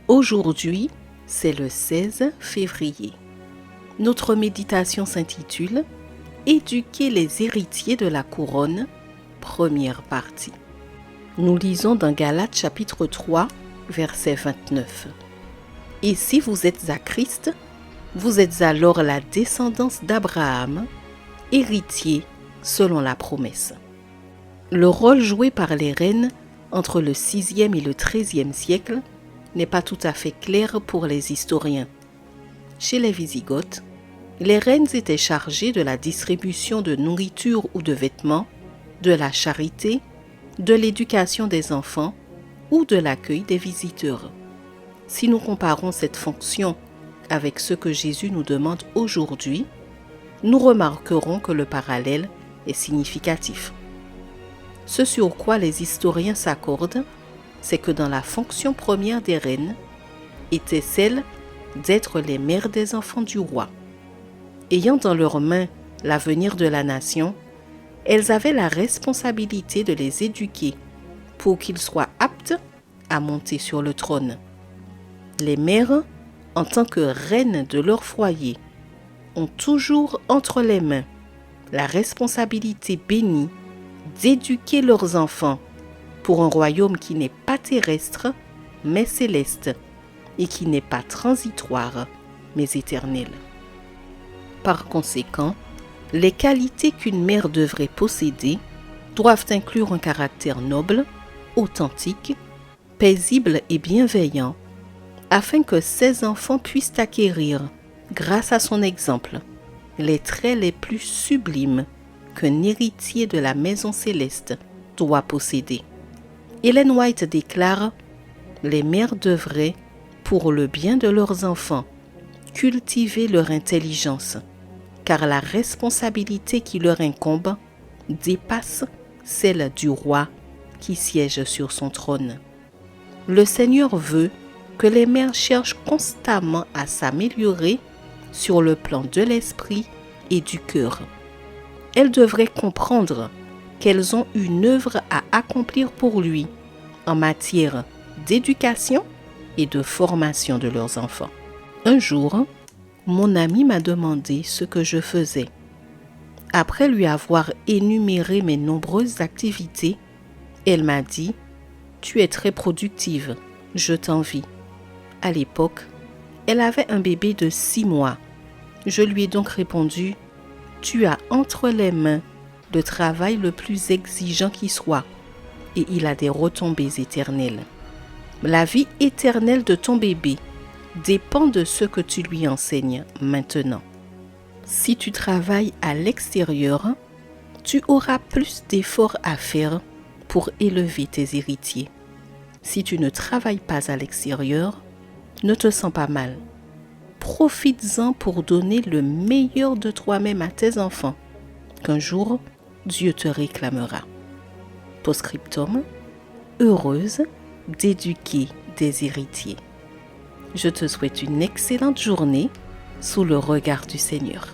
Aujourd'hui, c'est le 16 février. Notre méditation s'intitule « Éduquer les héritiers de la couronne », première partie. Nous lisons dans Galates chapitre 3, verset 29. « Et si vous êtes à Christ, vous êtes alors la descendance d'Abraham, héritier selon la promesse. » Le rôle joué par les reines entre le 6e et le 13e siècle n'est pas tout à fait clair pour les historiens. Chez les Wisigoths, les reines étaient chargées de la distribution de nourriture ou de vêtements, de la charité, de l'éducation des enfants ou de l'accueil des visiteurs. Si nous comparons cette fonction avec ce que Jésus nous demande aujourd'hui, nous remarquerons que le parallèle est significatif. Ce sur quoi les historiens s'accordent, c'est que dans la fonction première des reines était celle d'être les mères des enfants du roi. Ayant dans leurs mains l'avenir de la nation, elles avaient la responsabilité de les éduquer pour qu'ils soient aptes à monter sur le trône. Les mères, en tant que reines de leur foyer, ont toujours entre les mains la responsabilité bénie d'éduquer leurs enfants pour un royaume qui n'est pas terrestre, mais céleste, et qui n'est pas transitoire, mais éternel. Par conséquent, les qualités qu'une mère devrait posséder doivent inclure un caractère noble, authentique, paisible et bienveillant, afin que ses enfants puissent acquérir, grâce à son exemple, les traits les plus sublimes qu'un héritier de la maison céleste doit posséder. Ellen White déclare « Les mères devraient, pour le bien de leurs enfants, cultiver leur intelligence, car la responsabilité qui leur incombe dépasse celle du roi qui siège sur son trône. Le Seigneur veut que les mères cherchent constamment à s'améliorer sur le plan de l'esprit et du cœur. Elles devraient comprendre qu'elles ont une œuvre à accomplir pour lui en matière d'éducation et de formation de leurs enfants. Un jour, mon ami m'a demandé ce que je faisais. Après lui avoir énuméré mes nombreuses activités, elle m'a dit « Tu es très productive, je t'envie. » À l'époque, elle avait un bébé de 6 mois. Je lui ai donc répondu « Tu as entre les mains le travail le plus exigeant qui soit et il a des retombées éternelles. La vie éternelle de ton bébé dépend de ce que tu lui enseignes maintenant. Si tu travailles à l'extérieur, tu auras plus d'efforts à faire pour élever tes héritiers. Si tu ne travailles pas à l'extérieur, ne te sens pas mal. Profites-en pour donner le meilleur de toi-même à tes enfants, qu'un jour, Dieu te réclamera. Post-scriptum, heureuse d'éduquer des héritiers. Je te souhaite une excellente journée sous le regard du Seigneur.